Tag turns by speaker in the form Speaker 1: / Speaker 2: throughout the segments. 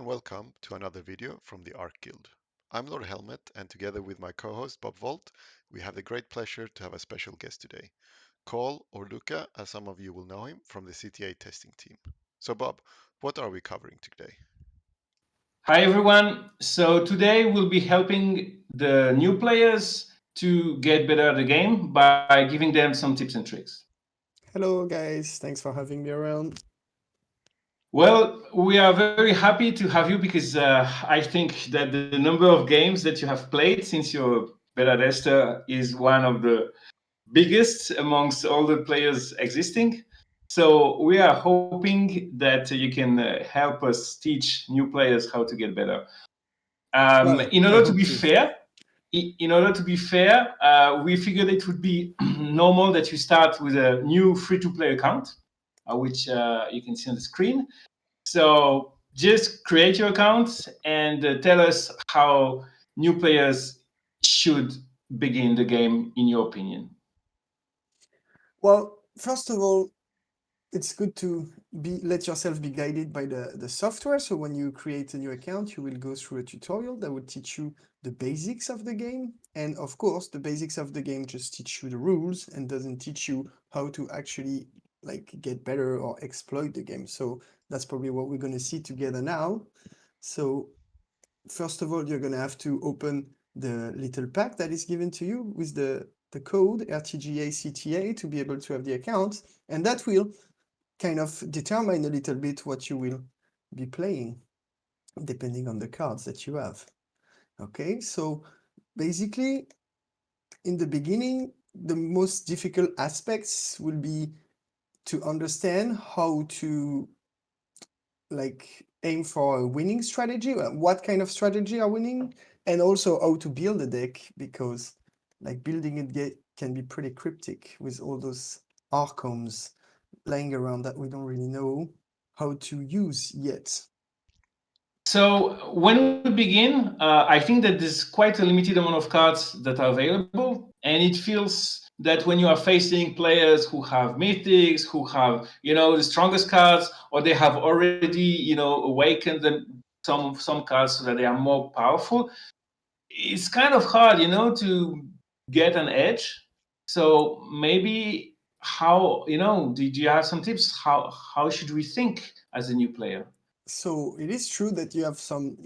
Speaker 1: and welcome to another video from the Arc Guild. I'm Lord Helmet, and together with my co-host Bob Volt, we have the great pleasure to have a special guest today, Cole or Luca, as some of you will know him from the CTA testing team. So Bob, what are we covering today?
Speaker 2: Hi everyone. So today we'll be helping the new players to get better at the game by giving them some tips and tricks.
Speaker 3: Hello, guys. Thanks for having me around.
Speaker 2: Well, we are very happy to have you because I think that the number of games that you have played since your beta tester is one of the biggest amongst all the players existing. So we are hoping that you can help us teach new players how to get better.
Speaker 3: Well,
Speaker 2: In
Speaker 3: I
Speaker 2: order to
Speaker 3: hope
Speaker 2: be
Speaker 3: to.
Speaker 2: fair, we figured it would be normal that you start with a new free-to-play account, which you can see on the screen. So just create your account and tell us how new players should begin the game, in your opinion.
Speaker 3: Well, first of all, it's good to let yourself be guided by the software. So when you create a new account, you will go through a tutorial that will teach you the basics of the game. And of course, the basics of the game just teach you the rules and doesn't teach you how to actually like get better or exploit the game. So that's probably what we're going to see together now. So first of all, you're going to have to open the little pack that is given to you with the code RTGA CTA to be able to have the account. And that will kind of determine a little bit what you will be playing, depending on the cards that you have. Okay, so basically, in the beginning, the most difficult aspects will be to understand how to like aim for a winning strategy, what kind of strategy are winning, and also how to build a deck, because like building a deck can be pretty cryptic with all those archons lying around that we don't really know how to use yet.
Speaker 2: So when we begin, I think that there's quite a limited amount of cards that are available, and it feels that when you are facing players who have mythics, who have the strongest cards, or they have already awakened some cards so that they are more powerful, it's kind of hard, to get an edge. So maybe how did you have some tips? How should we think as a new player?
Speaker 3: So it is true that you have some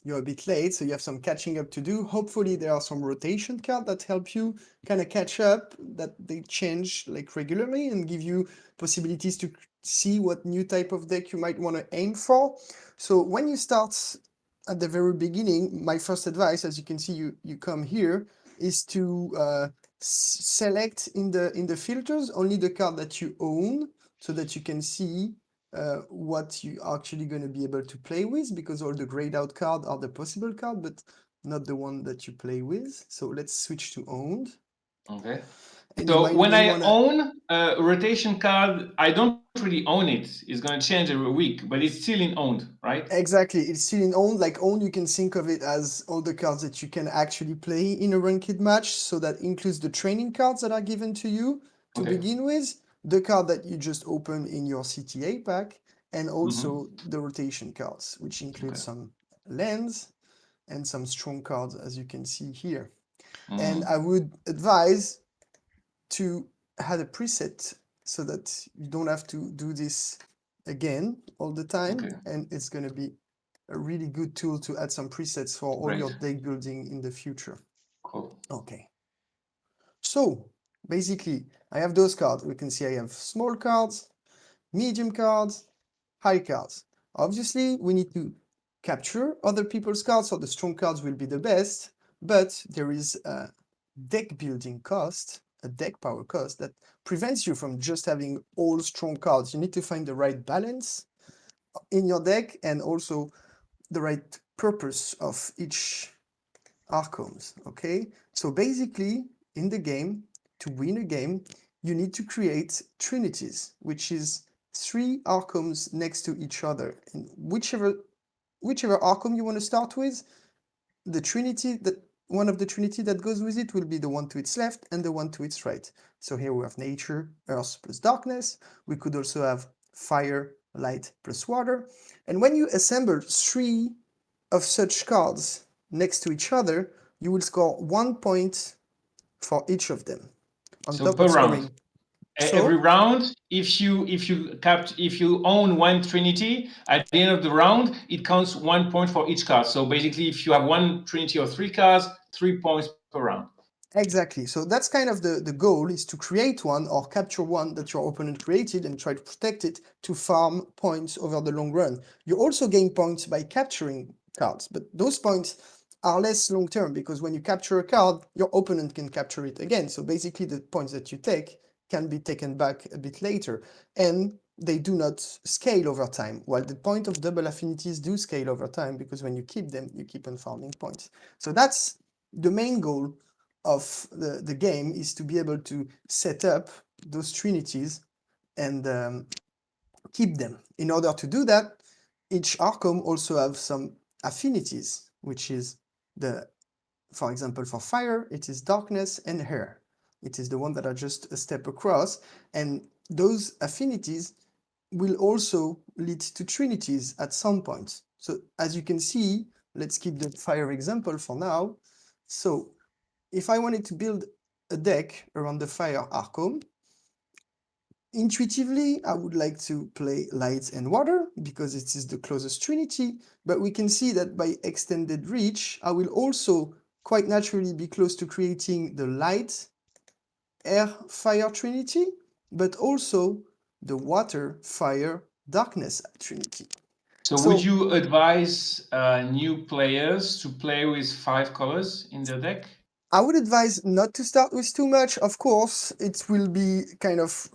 Speaker 3: you're a bit late, so you have some catching up to do. Hopefully there are some rotation cards that help you kind of catch up, that they change like regularly and give you possibilities to see what new type of deck you might want to aim for. So when you start at the very beginning, my first advice, as you can see, you come here, is to select in the filters only the card that you own, so that you can see what you are actually going to be able to play with, because all the grayed out cards are the possible card, but not the one that you play with. So let's switch to owned.
Speaker 2: Okay.
Speaker 3: And you
Speaker 2: So
Speaker 3: might
Speaker 2: when
Speaker 3: even
Speaker 2: I
Speaker 3: want to.
Speaker 2: own a rotation card, I don't really own it. It's going to change every week, but it's still in owned, right?
Speaker 3: Exactly, it's still in owned. Like owned, you can think of it as all the cards that you can actually play in a ranked match. So that includes the training cards that are given to you to
Speaker 2: Okay.
Speaker 3: begin with, the card that you just open in your CTA pack, and
Speaker 2: Mm-hmm.
Speaker 3: also the rotation cards, which include
Speaker 2: Okay.
Speaker 3: some lands and some strong cards, as you can see here. And
Speaker 2: Mm.
Speaker 3: I would advise to have a preset so that you don't have to do this again all the time.
Speaker 2: Okay.
Speaker 3: And it's going to be a really good tool to add some presets for all your
Speaker 2: Great.
Speaker 3: deck building in the future.
Speaker 2: Cool.
Speaker 3: Okay. So basically, I have those cards. We can see I have small cards, medium cards, high cards. Obviously, we need to capture other people's cards, so the strong cards will be the best, but there is a deck building cost, a deck power cost, that prevents you from just having all strong cards. You need to find the right balance in your deck and also the right purpose of each archons, okay? So basically, in the game, to win a game, you need to create trinities, which is three archons next to each other. And whichever archon you want to start with, the trinity that one of the trinity that goes with it will be the one to its left and the one to its right. So here we have nature, earth plus darkness. We could also have fire, light plus water. And when you assemble 3 of such cards next to each other, you will score 1 point for each of them, on
Speaker 2: So
Speaker 3: top
Speaker 2: per
Speaker 3: of
Speaker 2: round.
Speaker 3: scoring.
Speaker 2: Every
Speaker 3: So
Speaker 2: round, if you own one Trinity, at the end of the round, it counts 1 point for each card. So basically, if you have one Trinity or 3 cards, 3 points per round.
Speaker 3: exactly. So that's kind of the goal, is to create one or capture one that your opponent created and try to protect it to farm points over the long run. You also gain points by capturing cards, but those points are less long term, because when you capture a card, your opponent can capture it again. So basically the points that you take can be taken back a bit later, and they do not scale over time, while the point of double affinities do scale over time, because when you keep them, you keep on farming points. So that's the main goal of the game, is to be able to set up those trinities and keep them. In order to do that, each Archon also have some affinities, which is for example, for fire, it is darkness and air. It is the one that are just a step across, and those affinities will also lead to trinities at some point. So as you can see, let's keep the fire example for now. So if I wanted to build a deck around the fire Archon, intuitively, I would like to play light and water because it is the closest trinity, but we can see that by extended reach, I will also quite naturally be close to creating the light, air, fire trinity, but also the water, fire, darkness trinity.
Speaker 2: So would
Speaker 3: So
Speaker 2: you advise new players to play with 5 colors in their deck?
Speaker 3: I would advise not to start with too much. Of course, it will be kind of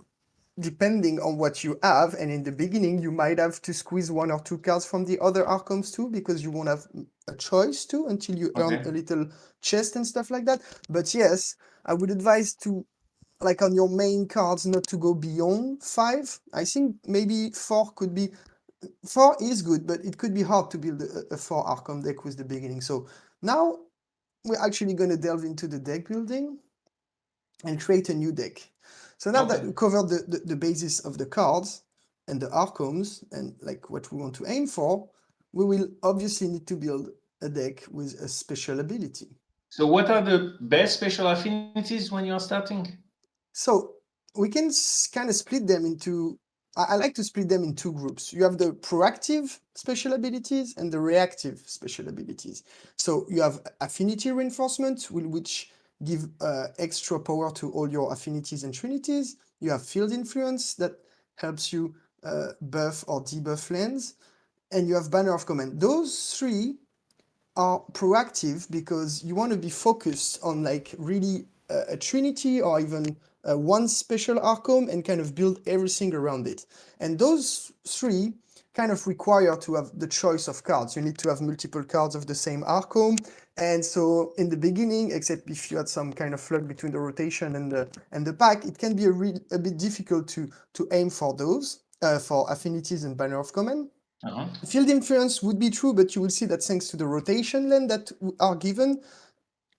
Speaker 3: depending on what you have, and in the beginning you might have to squeeze 1 or 2 cards from the other Archons too, because you won't have a choice to until you earn a
Speaker 2: Okay.
Speaker 3: little chest and stuff like that. But yes, I would advise to, like on your main cards, not to go beyond 5. I think maybe 4 is good, but it could be hard to build a 4 Archon deck with the beginning. So now we're actually going to delve into the deck building and create a new deck. So now that
Speaker 2: Okay.
Speaker 3: we covered the basis of the cards and the Archons and like what we want to aim for, we will obviously need to build a deck with a special ability.
Speaker 2: So what are the best special affinities when you are starting?
Speaker 3: So we can kind of split them into, I like to split them in 2 groups. You have the proactive special abilities and the reactive special abilities. So you have affinity reinforcement, which give extra power to all your affinities and trinities. You have field influence that helps you buff or debuff lands. And you have banner of command. Those 3 are proactive because you want to be focused on like really a trinity or even one special Archon and kind of build everything around it. And those 3 kind of require to have the choice of cards. You need to have multiple cards of the same Archon. And so in the beginning, except if you had some kind of luck between the rotation and the pack, it can be a bit difficult to aim for those, for affinities and banner of command.
Speaker 2: Uh-huh.
Speaker 3: Field influence would be true, but you will see that thanks to the rotation lane that are given,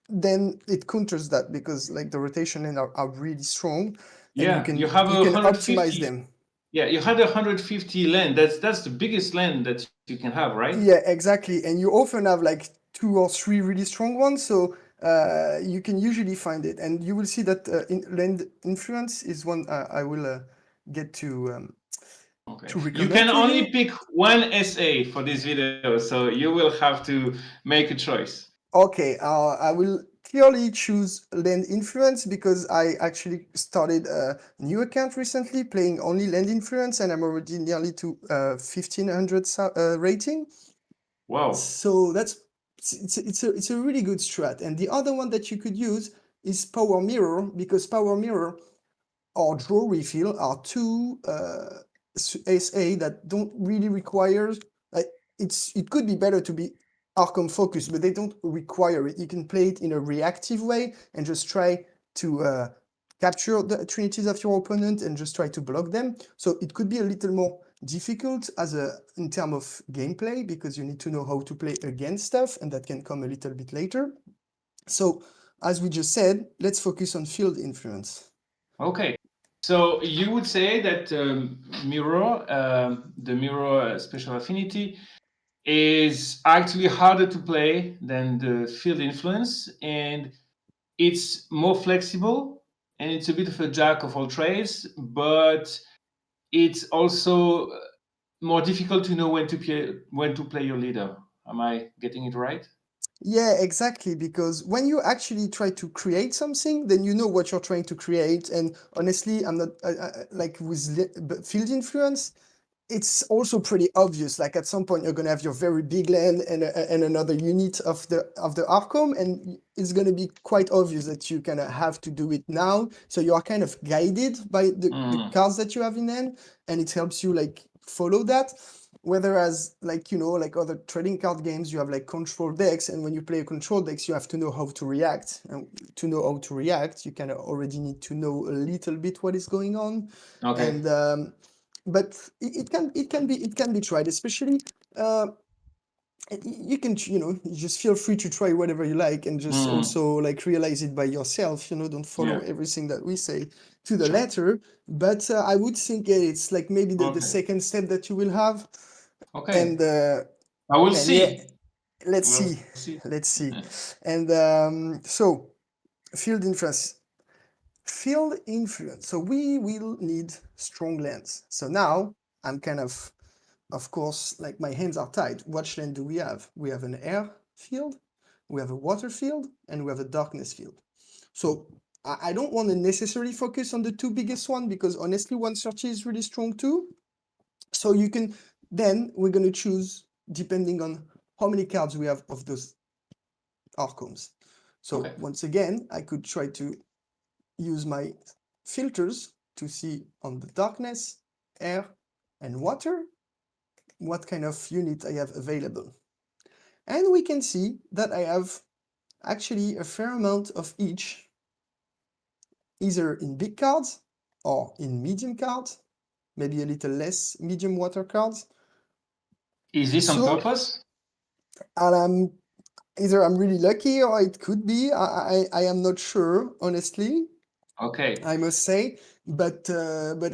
Speaker 3: then it counters that, because like the rotation lane are really strong, and
Speaker 2: Yeah, you have
Speaker 3: you
Speaker 2: a
Speaker 3: can optimize
Speaker 2: 150.
Speaker 3: them.
Speaker 2: Yeah, you had 150 land. That's the biggest land that you can have, right?
Speaker 3: Yeah, exactly. And you often have like 2 or 3 really strong ones, so you can usually find it. And you will see that land influence is one I will get
Speaker 2: Okay.
Speaker 3: to
Speaker 2: You
Speaker 3: recommend
Speaker 2: can
Speaker 3: to
Speaker 2: only
Speaker 3: you.
Speaker 2: pick one SA for this video, so you will have to make a choice.
Speaker 3: Okay, I will clearly choose land influence because I actually started a new account recently playing only land influence, and I'm already nearly to 1500 rating.
Speaker 2: Wow.
Speaker 3: So it's a really good strat. And the other one that you could use is power mirror, because power mirror or draw refill are 2 SA that don't really require. Like, it could be better to be Arkham focused, but they don't require it. You can play it in a reactive way and just try to capture the trinities of your opponent and just try to block them. So it could be a little more difficult in terms of gameplay, because you need to know how to play against stuff, and that can come a little bit later. So as we just said, let's focus on field influence.
Speaker 2: Okay. So you would say that the mirror special affinity, is actually harder to play than the field influence, and it's more flexible, and it's a bit of a jack of all trades, but it's also more difficult to know when to play your leader. Am I getting it right?
Speaker 3: Yeah, exactly. Because when you actually try to create something, then you know what you're trying to create. And honestly, I'm not like with field influence. It's also pretty obvious. Like at some point, you're gonna have your very big land and another unit of the Arkham, and it's gonna be quite obvious that you kind of have to do it now. So you are kind of guided by the
Speaker 2: Mm,
Speaker 3: cards that you have in hand, and it helps you like follow that. Whereas, like like other trading card games, you have like control decks, and when you play a control decks, you have to know how to react. And to know how to react, you kind of already need to know a little bit what is going on.
Speaker 2: okay.
Speaker 3: And but it can be tried, especially uh, you can you just feel free to try whatever you like, and just
Speaker 2: Mm,
Speaker 3: also like realize it by yourself. Don't follow
Speaker 2: yeah.
Speaker 3: everything that we say to the
Speaker 2: Sure.
Speaker 3: letter. But I would think, yeah, it's like maybe the
Speaker 2: Okay.
Speaker 3: second step that you will have.
Speaker 2: Okay.
Speaker 3: And
Speaker 2: I will
Speaker 3: and yeah,
Speaker 2: see.
Speaker 3: let's
Speaker 2: We'll
Speaker 3: see,
Speaker 2: see.
Speaker 3: let's see.
Speaker 2: Yeah.
Speaker 3: And so field influence. Field influence. So we will need strong lands. So now I'm kind of course, like my hands are tied. What land do we have? We have an air field, we have a water field, and we have a darkness field. So I don't want to necessarily focus on the two biggest one, because honestly, 130 is really strong too. So then we're going to choose depending on how many cards we have of those Archons. So
Speaker 2: Okay.
Speaker 3: once again, I could try to use my filters to see on the darkness, air, and water what kind of unit I have available. And we can see that I have actually a fair amount of each, either in big cards or in medium cards, maybe a little less medium water cards.
Speaker 2: Is this on
Speaker 3: So,
Speaker 2: purpose?
Speaker 3: and either I'm really lucky, or it could be. I am not sure, honestly,
Speaker 2: Okay.
Speaker 3: I must say. But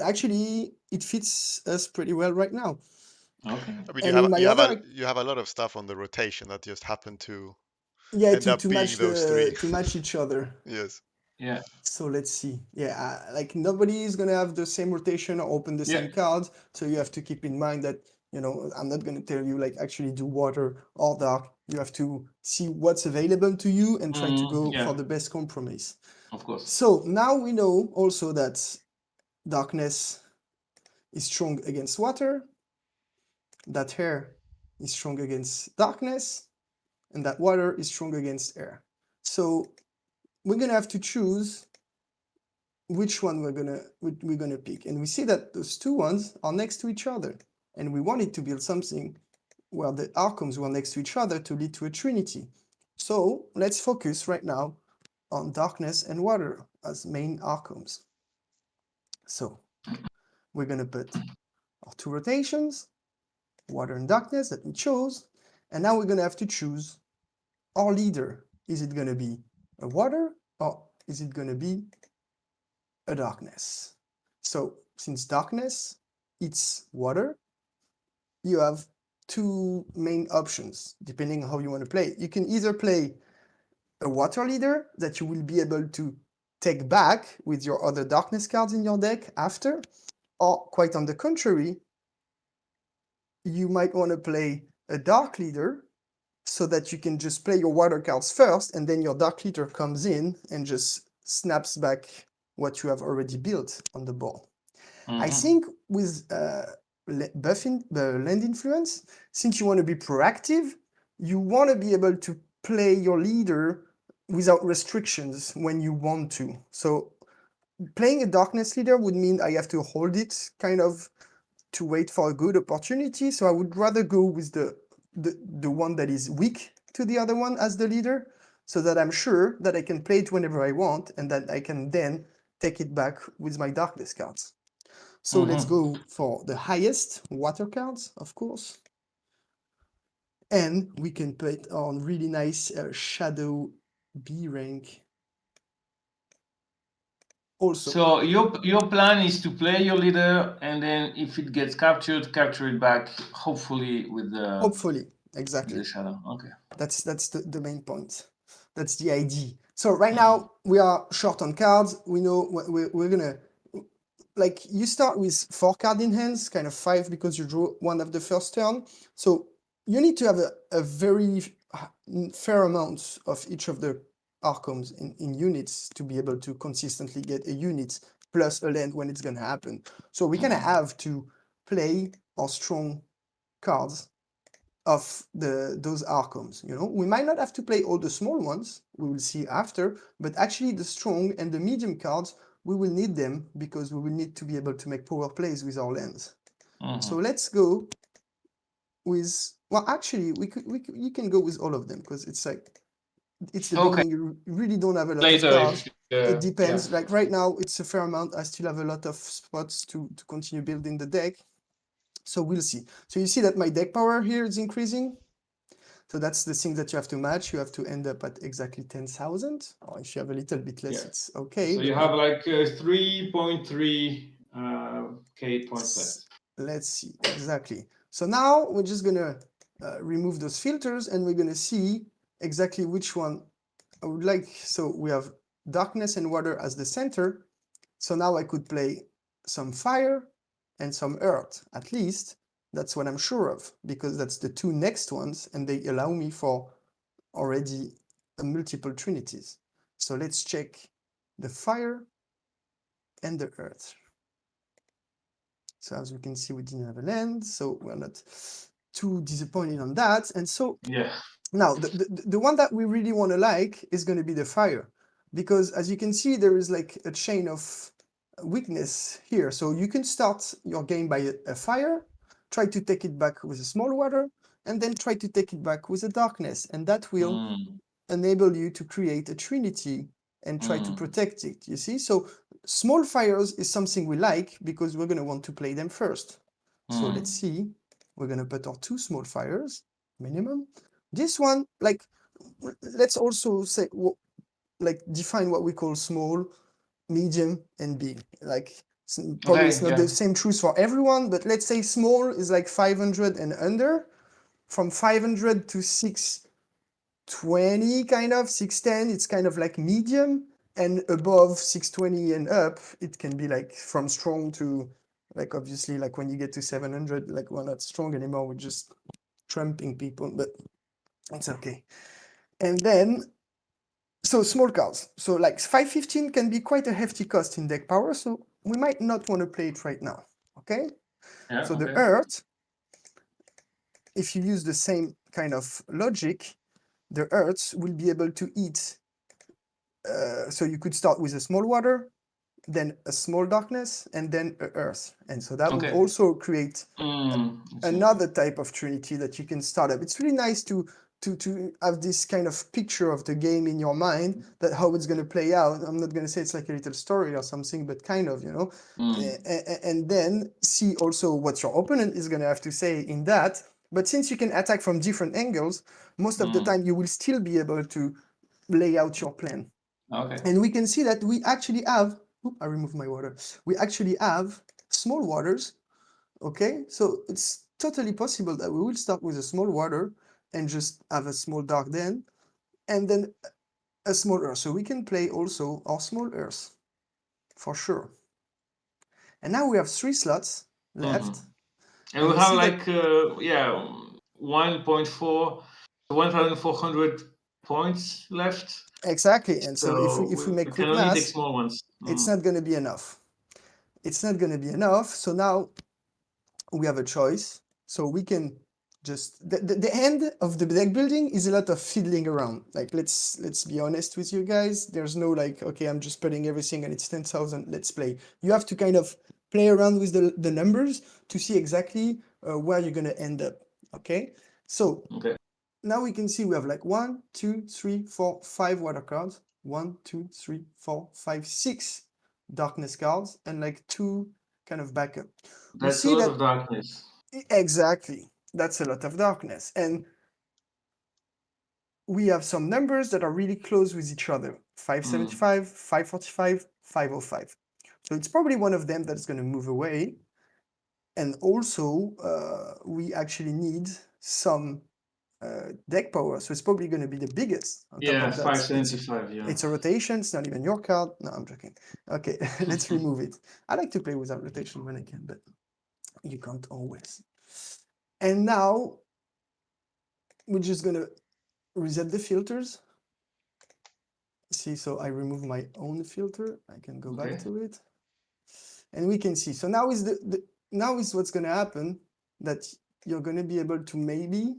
Speaker 3: actually, it fits us pretty well right now.
Speaker 2: Okay.
Speaker 1: I mean,
Speaker 3: And in my other,
Speaker 1: you have a lot of stuff on the rotation that just happen to
Speaker 3: yeah,
Speaker 1: end
Speaker 3: to
Speaker 1: up being
Speaker 3: match
Speaker 1: those three.
Speaker 3: to match each other.
Speaker 1: Yes.
Speaker 2: Yeah.
Speaker 3: So let's see. Yeah, like nobody is gonna have the same rotation or open the
Speaker 2: Yeah.
Speaker 3: same cards. So you have to keep in mind that, I'm not gonna tell you like actually do water or dark. You have to see what's available to you and try to go for
Speaker 2: Yeah.
Speaker 3: the best compromise.
Speaker 2: Of course.
Speaker 3: So now we know also that darkness is strong against water, that air is strong against darkness, and that water is strong against air. So we're gonna have to choose which one we're gonna pick. And we see that those two ones are next to each other. And we wanted to build something where the outcomes were next to each other to lead to a trinity. So let's focus right now on darkness and water as main outcomes. So we're gonna put our two rotations, water and darkness that we chose, and now we're gonna have to choose our leader. Is it gonna be a water, or is it gonna be a darkness? So since darkness, it's water, you have two main options depending on how you want to play. You can either play a water leader that you will be able to take back with your other darkness cards in your deck after, or quite on the contrary, you might want to play a dark leader so that you can just play your water cards first, and then your dark leader comes in and just snaps back what you have already built on the board. I
Speaker 2: Mm-hmm.
Speaker 3: think with buffing the land influence, since you want to be proactive, you want to be able to play your leader without restrictions when you want to. So playing a darkness leader would mean I have to hold it kind of to wait for a good opportunity. So I would rather go with the one that is weak to the other one as the leader, so that I'm sure that I can play it whenever I want, and that I can then take it back with my darkness cards. So let's
Speaker 2: Mm-hmm.
Speaker 3: go for the highest water cards, of course. And we can put on really nice Shadow B rank also.
Speaker 2: So your plan is to play your leader, and then if it gets captured, capture it back, hopefully with
Speaker 3: Hopefully, exactly.
Speaker 2: the shadow. Okay.
Speaker 3: That's the main point. That's the idea. So right
Speaker 2: Mhm.
Speaker 3: now we are short on cards. We know what we're gonna, like, you start with 4 cards in hands, kind of 5 because you draw one of the first turn. So you need to have a very fair amount of each of the outcomes in units to be able to consistently get a unit plus a land when it's gonna happen. So we kind of have to play our strong cards of those outcomes. We might not have to play all the small ones, we will see after, but actually the strong and the medium cards, we will need them because we will need to be able to make power plays with our lands. So let's go with, well, actually you can go with all of them because it's the
Speaker 2: Okay.
Speaker 3: beginning. You really don't have a lot of
Speaker 2: Later,
Speaker 3: cards.
Speaker 2: if
Speaker 3: It
Speaker 2: yeah.
Speaker 3: depends. Like right now it's a fair amount. I still have a lot of spots to continue building the deck, so we'll see. So you see that my deck power here is increasing. So that's the thing that you have to match. You have to end up at exactly 10,000. Or if you have a little bit less,
Speaker 2: Yeah.
Speaker 3: it's okay.
Speaker 2: So you
Speaker 3: But
Speaker 2: have like 3.3 K points left.
Speaker 3: let's see, exactly. So now we're just gonna remove those filters and we're gonna see exactly which one I would like. So we have darkness and water as the center. So now I could play some fire and some earth, at least. That's what I'm sure of, because that's the 2 next ones, and they allow me for already multiple trinities. So let's check the fire and the earth. So as we can see, we didn't have a land, so we're not too disappointed on that. And so
Speaker 2: Yeah.
Speaker 3: now the one that we really want to like is going to be the fire, because as you can see, there is like a chain of weakness here. So you can start your game by a fire, try to take it back with a small water, and then try to take it back with a darkness, and that will enable you to create a trinity and try to protect it, you see? So small fires is something we like because we're going to want to play them first. So let's see. We're going to put our 2 small fires, minimum. This one, like, let's also say, like, define what we call small, medium, and big. Like, probably it's
Speaker 2: Okay.
Speaker 3: not
Speaker 2: Yeah.
Speaker 3: the same truth for everyone, but let's say small is like 500 and under. From 500 to 620, kind of 610, it's kind of like medium, and above 620 and up, it can be like from strong to, like, obviously, like when you get to 700, like, we're not strong anymore, we're just trumping people, but it's okay. And then, so small cards, so like 515 can be quite a hefty cost in deck power, so we might not want to play it right now. Okay,
Speaker 2: Yeah.
Speaker 3: so the
Speaker 2: Okay.
Speaker 3: earth, if you use the same kind of logic, the earths will be able to eat. So you could start with a small water, then a small darkness, and then a earth. And so that would
Speaker 2: Okay.
Speaker 3: also create
Speaker 2: I see.
Speaker 3: another type of trinity that you can start up. It's really nice to have this kind of picture of the game in your mind, that how it's going to play out. I'm not going to say it's like a little story or something, but kind of, and then see also what your opponent is going to have to say in that. But since you can attack from different angles, most of the time you will still be able to lay out your plan.
Speaker 2: Okay.
Speaker 3: And we can see that we actually have, I removed my water. We actually have small waters, okay? So it's totally possible that we will start with a small water and just have a small dark then, and then a small earth. So we can play also our small earth, for sure. And now we have 3 slots left.
Speaker 2: And
Speaker 3: And
Speaker 2: we
Speaker 3: you
Speaker 2: have
Speaker 3: see that,
Speaker 2: like 1.4 1,400 points left.
Speaker 3: exactly. And so if
Speaker 2: So
Speaker 3: we make
Speaker 2: we can
Speaker 3: quick
Speaker 2: only take
Speaker 3: math,
Speaker 2: small ones.
Speaker 3: it's not going to be enough. It's not going to be enough. So now we have a choice. So we can just, the end of the deck building is a lot of fiddling around. Like, let's be honest with you guys. There's no like, okay, I'm just putting everything and it's 10,000, let's play. You have to kind of play around with the numbers to see exactly where you're going to end up. Okay, so
Speaker 2: Okay.
Speaker 3: now we can see we have like 1, 2, 3, 4, 5 water cards, 1, 2, 3, 4, 5, 6 darkness cards, and like 2 kind of backup. We
Speaker 2: That's a
Speaker 3: see
Speaker 2: lot
Speaker 3: that,
Speaker 2: of darkness.
Speaker 3: exactly, that's a lot of darkness, and we have some numbers that are really close with each other. 575, 545, 505. So it's probably one of them that's going to move away. And also, we actually need some deck power. So it's probably going to be the biggest. On top
Speaker 2: Yeah,
Speaker 3: of that,
Speaker 2: 575. Yeah.
Speaker 3: it's a rotation. It's not even your card. No, I'm joking. Okay, let's remove it. I like to play without rotation when I can, but you can't always. And now we're just going to reset the filters. See, so I remove my own filter. I can go back
Speaker 2: Okay.
Speaker 3: to it. And we can see. So now is now is what's going to happen, that you're going to be able to maybe,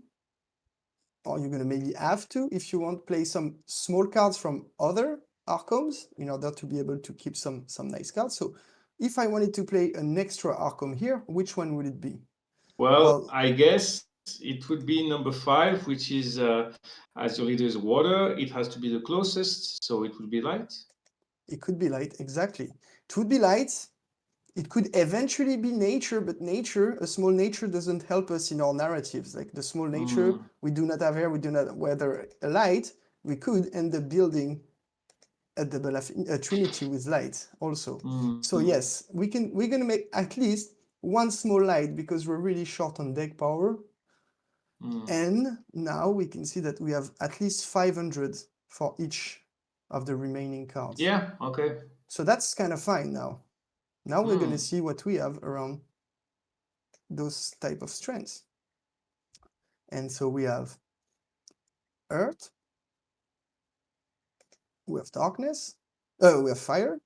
Speaker 3: or you're going to maybe have to, if you want, play some small cards from other Arcoms in order to be able to keep some nice cards. So if I wanted to play an extra Arcom here, which one would it be?
Speaker 2: Well,
Speaker 3: Well,
Speaker 2: I guess it would be number 5, which is as your leader is water, it has to be the closest, so it would be light.
Speaker 3: it could be light, exactly. It would be light. It could eventually be nature, but nature, a small nature, doesn't help us in our narratives. Like the small nature, we do not have air, we do not weather a light. We could end up building a trinity with light also. So yes, we're gonna make at least one small light because we're really short on deck power. And now we can see that we have at least 500 for each of the remaining cards.
Speaker 2: Yeah, okay.
Speaker 3: So that's kind of fine now. Now we're going to see what we have around those type of strengths. And so we have earth, we have darkness, we have fire,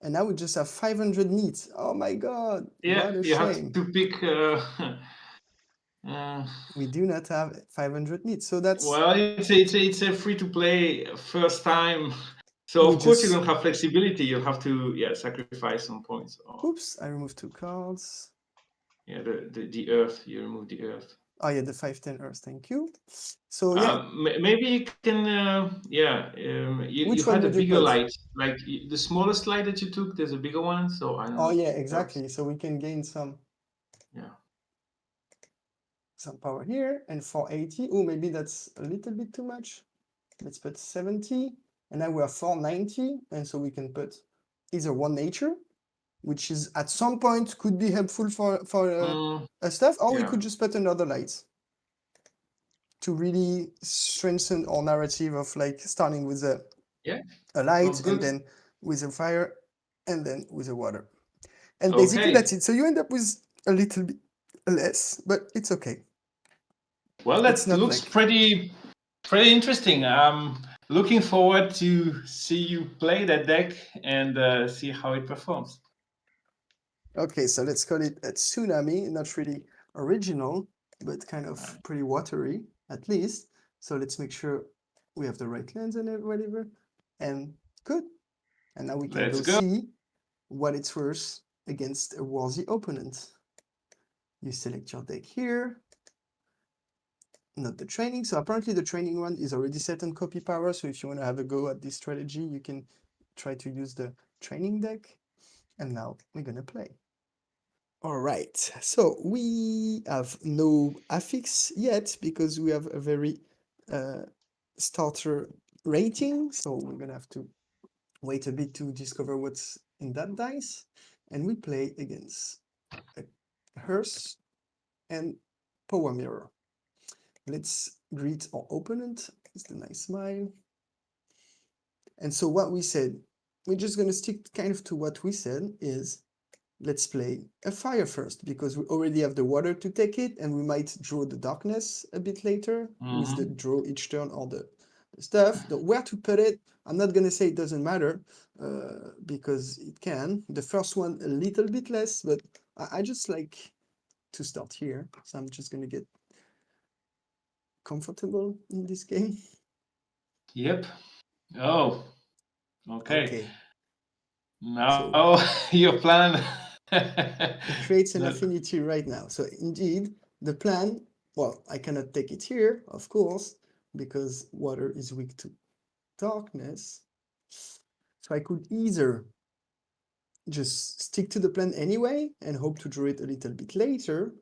Speaker 3: and now we just have 500 needs. Oh my god,
Speaker 2: Yeah,
Speaker 3: what a
Speaker 2: you have
Speaker 3: shame.
Speaker 2: to pick.
Speaker 3: We do not have 500 needs, so that's...
Speaker 2: Well, it's a free to play first time, so
Speaker 3: we
Speaker 2: of course you
Speaker 3: just...
Speaker 2: don't have flexibility. You have to sacrifice some points.
Speaker 3: Oops, I removed 2 cards.
Speaker 2: Yeah, the earth. You remove the earth.
Speaker 3: Oh yeah, the 510 earth, thank you. So yeah,
Speaker 2: Maybe you can. You
Speaker 3: which one
Speaker 2: had a
Speaker 3: would you
Speaker 2: bigger
Speaker 3: put?
Speaker 2: light, like the smallest light that you took. There's a bigger one, so I don't
Speaker 3: Oh
Speaker 2: know.
Speaker 3: yeah, exactly. So we can gain some
Speaker 2: Yeah.
Speaker 3: power here, and 480. Oh, maybe that's a little bit too much. Let's put 70, and now we have 490, and so we can put either one nature, which is at some point could be helpful for stuff, or we
Speaker 2: Yeah.
Speaker 3: could just put another light to really strengthen our narrative of like starting with
Speaker 2: Yeah.
Speaker 3: a light,
Speaker 2: Sounds
Speaker 3: and
Speaker 2: good.
Speaker 3: then with a fire, and then with a water. And basically
Speaker 2: Okay.
Speaker 3: that's it. So you end up with a little bit less, but it's okay.
Speaker 2: Well,
Speaker 3: It's
Speaker 2: that
Speaker 3: not
Speaker 2: looks
Speaker 3: like...
Speaker 2: pretty interesting. I'm looking forward to see you play that deck and see how it performs.
Speaker 3: Okay, so let's call it a tsunami, not really original, but kind of pretty watery, at least. So let's make sure we have the right lens and whatever. And good. And now we can
Speaker 2: Let's
Speaker 3: go
Speaker 2: go.
Speaker 3: see what it's worth against a worthy opponent. You select your deck here, not the training. So apparently the training one is already set on copy power. So if you want to have a go at this strategy, you can try to use the training deck. And now we're going to play. All right, so we have no affix yet because we have a very starter rating. So we're gonna have to wait a bit to discover what's in that dice. And we play against a hearse and power mirror. Let's greet our opponent with a nice smile. And so what we said, we're just gonna stick kind of to what we said is, let's play a fire first because we already have the water to take it, and we might draw the darkness a bit later with the draw each turn or the stuff. Where to put it, I'm not gonna say it doesn't matter because it can. The first one a little bit less, but I just like to start here. So I'm just gonna get comfortable in this game.
Speaker 2: Yep. Oh, okay.
Speaker 3: Okay, so
Speaker 2: Now your plan.
Speaker 3: it creates an
Speaker 2: No.
Speaker 3: affinity right now. So indeed, the plan, well, I cannot take it here, of course, because water is weak to darkness. So I could either just stick to the plan anyway and hope to draw it a little bit later.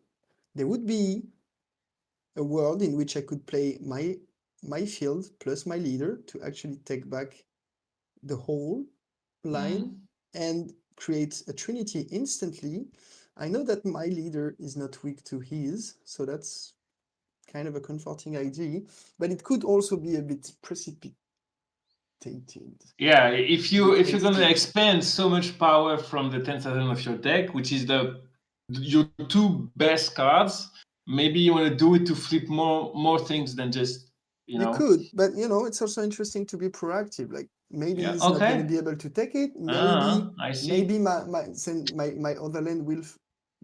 Speaker 3: There would be a world in which I could play my field plus my leader to actually take back the whole, line and create a trinity instantly, I know that my leader is not weak to his, so that's kind of a comforting idea, but it could also be a bit precipitated.
Speaker 2: Yeah, if
Speaker 3: A bit
Speaker 2: you're gonna
Speaker 3: hasty.
Speaker 2: expend so much power from the 10,000 of your deck, which is your two best cards, maybe you want to do it to flip more things than just
Speaker 3: You could, but it's also interesting to be proactive. Like maybe
Speaker 2: Yeah.
Speaker 3: he's not going to
Speaker 2: Okay.
Speaker 3: be able to take it. Maybe
Speaker 2: I see.
Speaker 3: maybe my other land will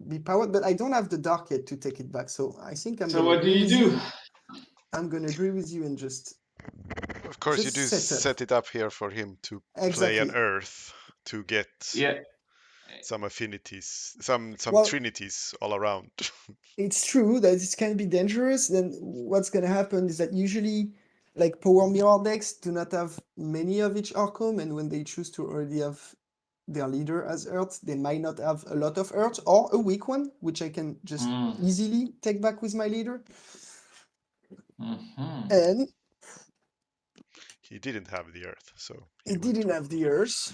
Speaker 3: be powered, but I don't have the dark yet to take it back. So I think I'm
Speaker 2: So
Speaker 3: going to
Speaker 2: what do
Speaker 3: agree
Speaker 2: you
Speaker 3: with
Speaker 2: do?
Speaker 3: you. I'm going to agree with you and
Speaker 1: Of course, you
Speaker 3: just
Speaker 1: do
Speaker 3: set up.
Speaker 1: set it up here for him to play an
Speaker 3: Exactly.
Speaker 1: Earth to get
Speaker 2: Yeah.
Speaker 1: some affinities, some
Speaker 3: Well,
Speaker 1: trinities all around.
Speaker 3: it's true that it can be dangerous. Then what's going to happen is that usually, like power mirror decks do not have many of each Arkham, and when they choose to already have their leader as Earth, they might not have a lot of Earth or a weak one, which I can just easily take back with my leader. And
Speaker 1: He didn't have the Earth, so he
Speaker 3: it
Speaker 1: went
Speaker 3: didn't
Speaker 1: with.
Speaker 3: have the Earth,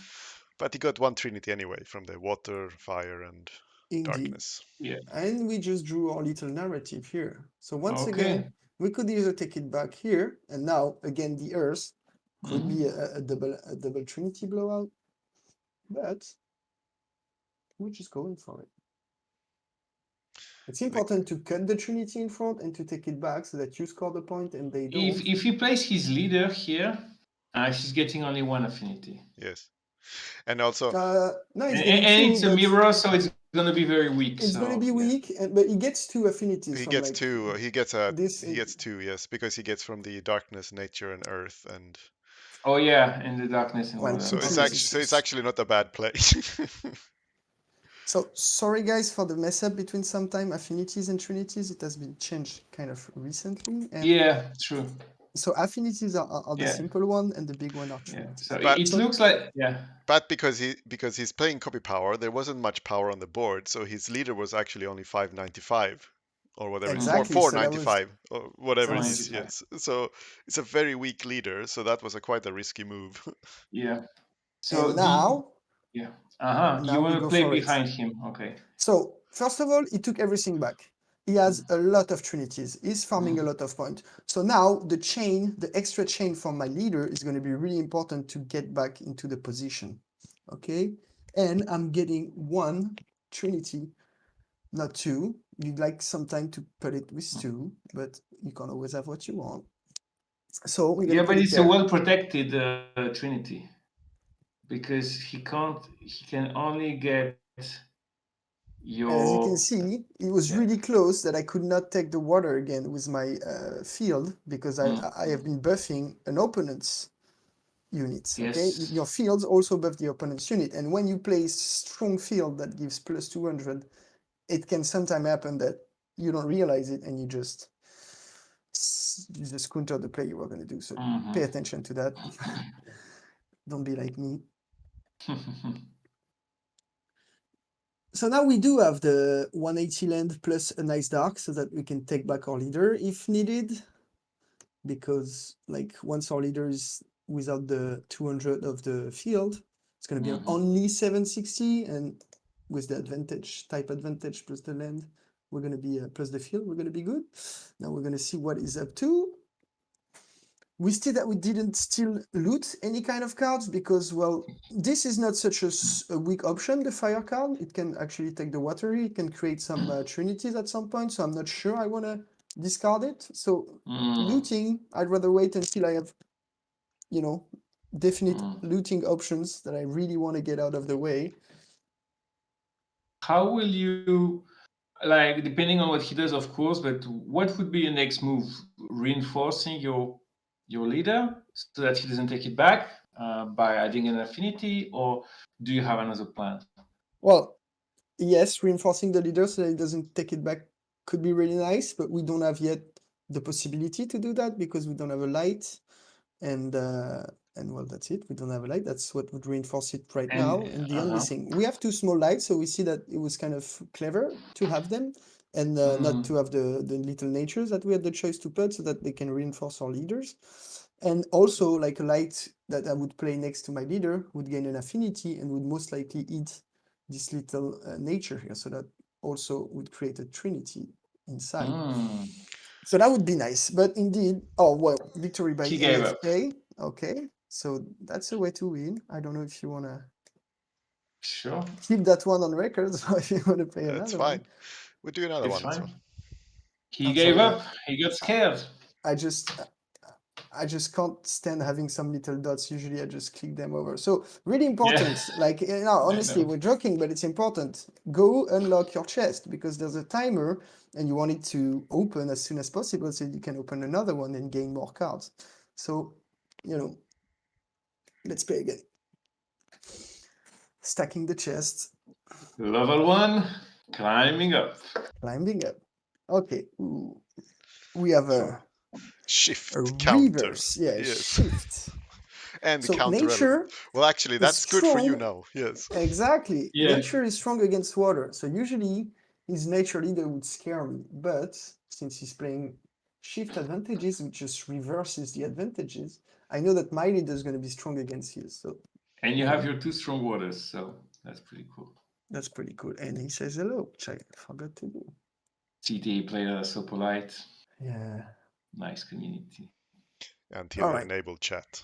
Speaker 1: But he got one trinity anyway from the water, fire, and
Speaker 3: indeed.
Speaker 1: darkness.
Speaker 2: Yeah.
Speaker 3: And we just drew our little narrative here. So once
Speaker 2: Okay.
Speaker 3: again, we could either take it back here, and now again the Earth could be a double Trinity blowout, but we're just going for it. It's
Speaker 1: The-
Speaker 3: important to cut the Trinity in front and to take it back so that you score the point and they don't.
Speaker 2: If he plays his leader here, he's getting only one affinity.
Speaker 1: yes, and also
Speaker 3: No, it's getting
Speaker 2: And
Speaker 3: two,
Speaker 2: it's a
Speaker 3: but
Speaker 2: mirror, so it's gonna be very weak.
Speaker 3: it's going to
Speaker 2: So
Speaker 3: be
Speaker 2: yeah.
Speaker 3: weak, but he gets two affinities
Speaker 1: he
Speaker 3: from
Speaker 1: gets
Speaker 3: like
Speaker 1: two.
Speaker 3: this.
Speaker 1: He gets two. Yes, because he gets from the darkness, nature, and earth, and
Speaker 2: Oh yeah, in the darkness and
Speaker 3: One,
Speaker 2: water.
Speaker 3: two,
Speaker 1: so
Speaker 3: three.
Speaker 2: Okay.
Speaker 1: it's actually not a bad play.
Speaker 3: So sorry guys for the mess up between sometime affinities and trinities. It has been changed kind of recently, and
Speaker 2: Yeah, true.
Speaker 3: so affinities are the
Speaker 2: Yeah,
Speaker 3: simple one, and the big one are
Speaker 2: yeah. So
Speaker 3: trinities.
Speaker 1: but
Speaker 2: it
Speaker 3: So
Speaker 2: looks like yeah.
Speaker 1: but because he's playing copy power, there wasn't much power on the board, so his leader was actually only 595 or whatever,
Speaker 3: exactly. So that was
Speaker 1: 495 or whatever it is.
Speaker 2: 495.
Speaker 1: Yes, so it's a very weak leader, so that was quite a risky move.
Speaker 2: Yeah.
Speaker 3: and
Speaker 2: So
Speaker 3: now
Speaker 2: yeah. You
Speaker 3: now we
Speaker 2: want to
Speaker 3: go
Speaker 2: play
Speaker 3: for it.
Speaker 2: behind him? Okay.
Speaker 3: So first of all, he took everything back. He has a lot of trinities. He's farming a lot of points. So now the chain, the extra chain from my leader is going to be really important to get back into the position. Okay. And I'm getting one trinity, not two. You'd like some time to put it with two, but you can't always have what you want. So we're going
Speaker 2: Yeah,
Speaker 3: to
Speaker 2: but
Speaker 3: put it
Speaker 2: it's a
Speaker 3: there.
Speaker 2: well protected Trinity because he can only get
Speaker 3: As you
Speaker 2: your
Speaker 3: can see, it was
Speaker 2: yeah.
Speaker 3: really close that I could not take the water again with my field because I have been buffing an opponent's units. Okay,
Speaker 2: Yes.
Speaker 3: your fields also buff the opponent's unit, and when you play strong field that gives plus 200, it can sometimes happen that you don't realize it and you just counter the play you were going to do. So pay attention to that. Don't be like me. So now we do have the 180 land plus a nice dark so that we can take back our leader if needed. Because like once our leader is without the 200 of the field, it's going to be only 760. And with the type advantage plus the land, we're going to be plus the field, we're going to be good. Now we're going to see what is up to. We see that we didn't still loot any kind of cards because, well, this is not such a weak option, the fire card. It can actually take the watery, it can create some trinities at some point, so I'm not sure I want to discard it. So looting, I'd rather wait until I have, definite looting options that I really want to get out of the way.
Speaker 2: How will you like depending on what he does, of course, but what would be your next move? Reinforcing your leader so that he doesn't take it back by adding an affinity, or do you have another plan?
Speaker 3: Well, yes, reinforcing the leader so that it doesn't take it back could be really nice, but we don't have yet the possibility to do that because we don't have a light. And well, that's it. We don't have a light. That's what would reinforce it right now.
Speaker 2: And
Speaker 3: And the only thing, we have two small lights, so we see that it was kind of clever to have them and not to have the little natures that we had the choice to put so that they can reinforce our leaders. And also, like a light that I would play next to my leader would gain an affinity and would most likely eat this little nature here. So that also would create a trinity inside.
Speaker 2: Mm.
Speaker 3: So that would be nice. But indeed, oh, well, victory by
Speaker 2: He gave up.
Speaker 3: AFA. Okay. So that's a way to win. I don't know if you want to
Speaker 2: Sure,
Speaker 3: keep that one on record or if you want to play
Speaker 1: It's
Speaker 3: another one.
Speaker 1: fine. We'll do another
Speaker 2: it's
Speaker 1: one as well.
Speaker 2: fine. He
Speaker 3: I'm
Speaker 2: gave
Speaker 3: sorry.
Speaker 2: up. He got scared.
Speaker 3: I just I just can't stand having some little dots. Usually I just click them over. So really
Speaker 2: Yeah,
Speaker 3: important, like,
Speaker 2: I
Speaker 3: honestly,
Speaker 2: know.
Speaker 3: we're joking, but it's important. Go unlock your chest because there's a timer and you want it to open as soon as possible so you can open another one and gain more cards. So, let's play again. Stacking the chest,
Speaker 2: Level 1, climbing up.
Speaker 3: climbing up. Okay, ooh, we have a
Speaker 1: Shift counter.
Speaker 3: reverse, yeah,
Speaker 1: Yes.
Speaker 3: shift.
Speaker 1: And the
Speaker 3: So
Speaker 1: counter element.
Speaker 3: nature
Speaker 1: Well, actually,
Speaker 3: is
Speaker 1: that's good for you
Speaker 3: strong.
Speaker 1: now. Yes.
Speaker 3: Exactly.
Speaker 2: Yeah,
Speaker 3: Nature is strong against water. So usually his nature leader would scare me. But since he's playing shift advantages, which just reverses the advantages, I know that my leader is going to be strong against his. So,
Speaker 2: and you
Speaker 3: you
Speaker 2: have
Speaker 3: know,
Speaker 2: your 2 strong waters, so that's pretty cool.
Speaker 3: that's pretty cool. And he says hello, which I forgot to do.
Speaker 2: CTA players are so polite.
Speaker 3: Yeah.
Speaker 2: Nice community.
Speaker 1: Until
Speaker 3: All
Speaker 1: you
Speaker 3: right.
Speaker 1: enable chat.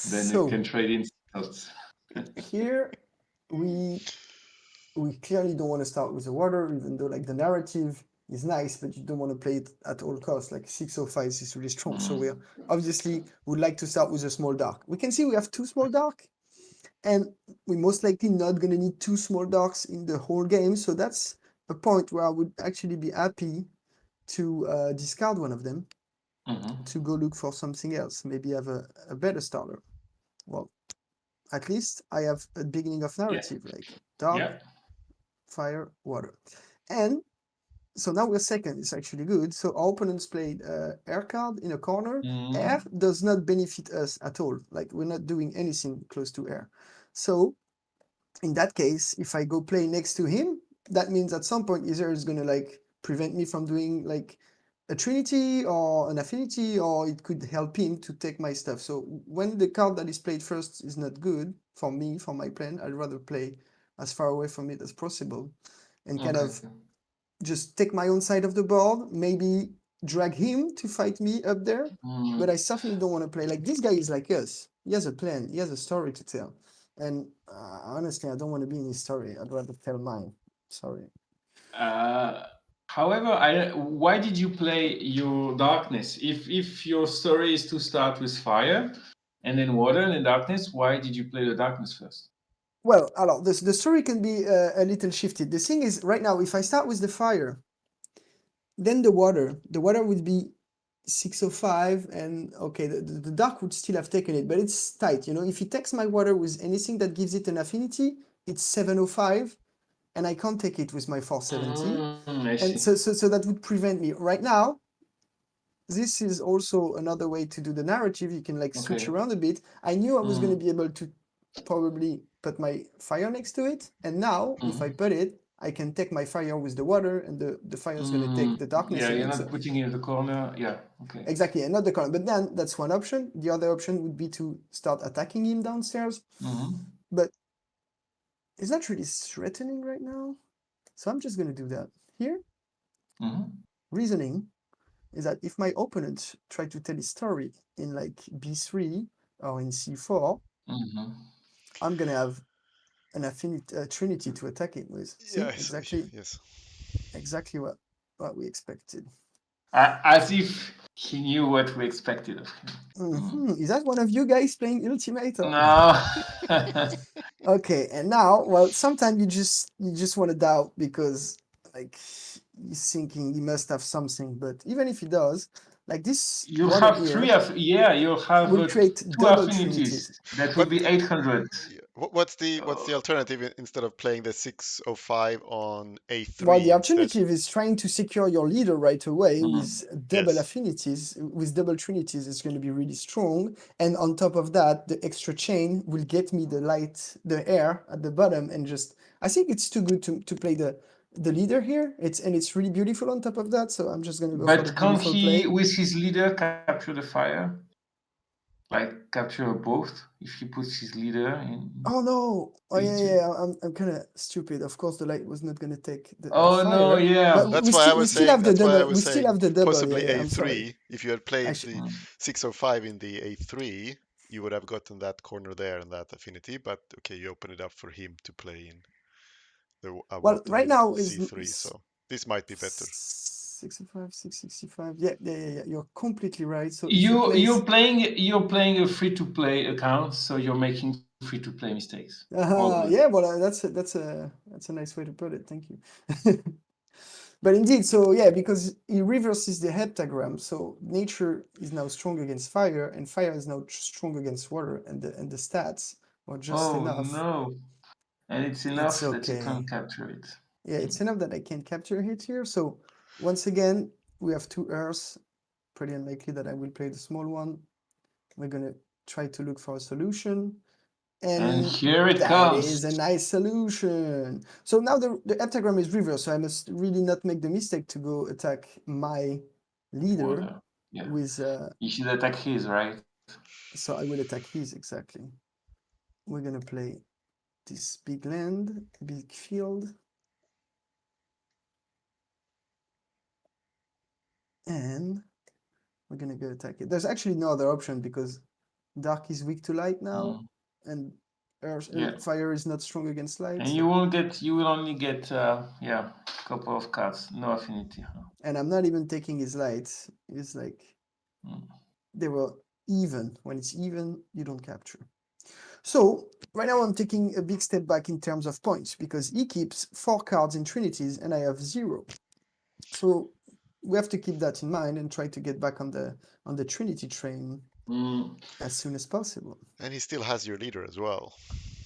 Speaker 2: Then you
Speaker 3: So
Speaker 2: can trade insults.
Speaker 3: here we we clearly don't want to start with the water, even though like the narrative is nice, but you don't want to play it at all costs. Like 605 is really strong. So we obviously would like to start with a small dark. We can see we have two small dark, and we're most likely not going to need two small darks in the whole game. So that's a point where I would actually be happy to discard one of them to go look for something else. Maybe have a better starter. Well, at least I have a beginning of
Speaker 2: Yeah,
Speaker 3: narrative, like dark,
Speaker 2: yeah.
Speaker 3: fire, water. And so now we're second. It's actually good. So our opponents played air card in a corner. Air does not benefit us at all. Like we're not doing anything close to air. So in that case, if I go play next to him, that means at some point either it's gonna like prevent me from doing like a trinity or an affinity, or it could help him to take my stuff. So when the card that is played first is not good for me, for my plan, I'd rather play as far away from it as possible and kind
Speaker 2: Okay.
Speaker 3: of just take my own side of the board, maybe drag him to fight me up there. But I certainly don't want to play like this guy is like us. He has a plan, he has a story to tell. And honestly, I don't want to be in his story. I'd rather tell mine. Sorry.
Speaker 2: Uh, However, why did you play your darkness? If your story is to start with fire and then water and then darkness, why did you play the darkness first?
Speaker 3: Well, alors, the story can be a little shifted. The thing is, right now, if I start with the fire, then the water would be 605, and okay, the dark would still have taken it, but it's tight. If he takes my water with anything that gives it an affinity, it's 705, and I can't take it with my 470.
Speaker 2: I
Speaker 3: And
Speaker 2: see.
Speaker 3: so that would prevent me. Right now, this is also another way to do the narrative. You can like switch
Speaker 2: Okay.
Speaker 3: around a bit. I knew I was going to be able to probably put my fire next to it, and now if I put it, I can take my fire with the water, and the fire is going to take the darkness
Speaker 2: Yeah, you're
Speaker 3: again. So
Speaker 2: not putting it in the corner. Yeah, okay.
Speaker 3: exactly, and not the column. But then that's one option. The other option would be to start attacking him downstairs. But it's not really threatening right now. So I'm just going to do that. Here, reasoning is that if my opponent try to tell his story in like B3 or in C4, I'm going to have an affinity trinity to attack it with. See,
Speaker 1: Yes. Yes.
Speaker 3: exactly what we expected.
Speaker 2: As if he knew what we expected of him.
Speaker 3: Is that one of you guys playing Ultimator?
Speaker 2: No.
Speaker 3: Okay, and now, well, sometimes you just want to doubt because like he's thinking he must have something, but even if he does, like this
Speaker 2: You'll
Speaker 3: water
Speaker 2: have
Speaker 3: here
Speaker 2: you'll have
Speaker 3: will create
Speaker 2: two
Speaker 3: double
Speaker 2: affinities.
Speaker 3: trinities.
Speaker 2: That would
Speaker 1: But
Speaker 2: be 800.
Speaker 1: what's the alternative instead of playing the 605 on
Speaker 3: While the
Speaker 1: A3 instead?
Speaker 3: alternative is trying to secure your leader right away with double
Speaker 1: Yes.
Speaker 3: affinities, with double trinities, it's going to be really strong. And on top of that, the extra chain will get me the air at the bottom, and just I think it's too good to play the leader here. It's really beautiful on top of that. So I'm just gonna go for the
Speaker 2: But can't
Speaker 3: beautiful
Speaker 2: he,
Speaker 3: play.
Speaker 2: with his leader, capture the fire? Like capture both if he puts his leader in
Speaker 3: Oh no! Oh yeah,
Speaker 2: B2.
Speaker 3: yeah. I'm kind of stupid. Of course, the light was not gonna take the
Speaker 2: Oh no,
Speaker 3: fire,
Speaker 2: yeah.
Speaker 3: but
Speaker 1: That's why I
Speaker 3: we
Speaker 1: was
Speaker 3: still
Speaker 1: saying.
Speaker 3: have the
Speaker 1: That's why I
Speaker 3: double.
Speaker 1: was
Speaker 3: We still
Speaker 1: saying
Speaker 3: have the double. Yeah,
Speaker 1: possibly
Speaker 3: yeah. I'm sorry.
Speaker 1: a3. If you had
Speaker 3: I
Speaker 1: played
Speaker 3: sh-
Speaker 1: the
Speaker 2: Mm.
Speaker 1: 605 in the a3, you would have gotten that corner there and that affinity. But okay, you open it up for him to play in the
Speaker 3: well, right
Speaker 1: Waterloo
Speaker 3: now is
Speaker 1: c3. So this might be better.
Speaker 3: 605, 665. Yeah, yeah, yeah, yeah. You're completely right. So if he
Speaker 2: You
Speaker 3: plays,
Speaker 2: you're playing a free to play account, so you're making free to play mistakes. All good.
Speaker 3: yeah, well, that's a nice way to put it. Thank you. But indeed, so yeah, because he reverses the heptagram, so nature is now strong against fire, and fire is now strong against water, and the stats are just
Speaker 2: Oh
Speaker 3: enough.
Speaker 2: no. And it's
Speaker 3: It's
Speaker 2: enough that you can't
Speaker 3: okay.
Speaker 2: capture it.
Speaker 3: Yeah, it's enough that I can capture it here. So once again, we have two Earths. Pretty unlikely that I will play the small one. We're gonna try to look for a solution.
Speaker 2: And
Speaker 3: And
Speaker 2: here it
Speaker 3: that
Speaker 2: comes.
Speaker 3: is a nice solution. So now the heptagram is reversed, so I must really not make the mistake to go attack my leader
Speaker 2: Water. Yeah.
Speaker 3: with,
Speaker 2: You should attack his, right?
Speaker 3: so I will attack his, exactly. We're gonna play this big land, big field. And we're gonna go attack it. There's actually no other option because dark is weak to light now,
Speaker 2: Mm.
Speaker 3: and earth,
Speaker 2: Yeah.
Speaker 3: fire is not strong against light.
Speaker 2: And
Speaker 3: So,
Speaker 2: you will only get yeah, a couple of cards, no affinity. Huh?
Speaker 3: and I'm not even taking his light. It's like
Speaker 2: Mm.
Speaker 3: they were even. When it's even, you don't capture. So right now I'm taking a big step back in terms of points because he keeps 4 cards in trinities and I have 0. So we have to keep that in mind and try to get back on the trinity train
Speaker 2: Mm.
Speaker 3: as soon as possible.
Speaker 1: And he still has your leader as well.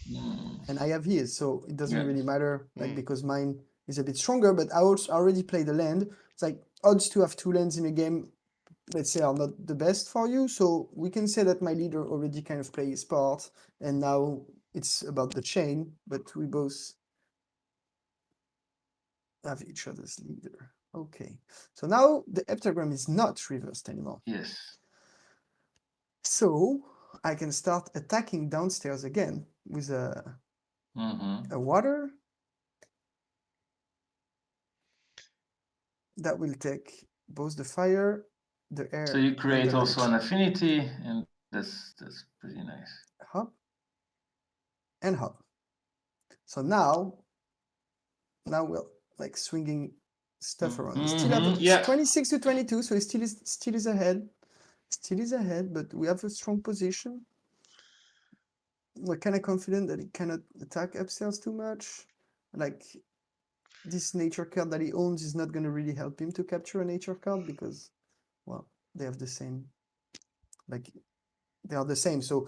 Speaker 2: Mm.
Speaker 3: And I have his, so it doesn't
Speaker 2: Yeah.
Speaker 3: really matter, like
Speaker 1: Mm.
Speaker 3: because mine is a bit stronger. But I also already played the land. It's like odds to have 2 lands in a game, let's say, are not the best for you. So we can say that my leader already kind of played his part, and now it's about the chain. But we both have each other's leader. Okay, so now the heptagram is not reversed anymore.
Speaker 2: Yes.
Speaker 3: So I can start attacking downstairs again with
Speaker 2: Mm-hmm.
Speaker 3: a water that will take both the fire, the
Speaker 2: So
Speaker 3: air,
Speaker 2: you
Speaker 3: and
Speaker 2: create
Speaker 3: the
Speaker 2: also
Speaker 3: light.
Speaker 2: an affinity, and that's pretty nice.
Speaker 3: Hop and hop. So now we're like swinging stuff around. He still have
Speaker 2: Mm-hmm.
Speaker 3: it's
Speaker 2: Yeah.
Speaker 3: 26 to 22, so he still is ahead. Still is ahead, but we have a strong position. We're kind of confident that he cannot attack upstairs too much. Like this nature card that he owns is not going to really help him to capture a nature card because, well, they have the same. Like they are the same. So,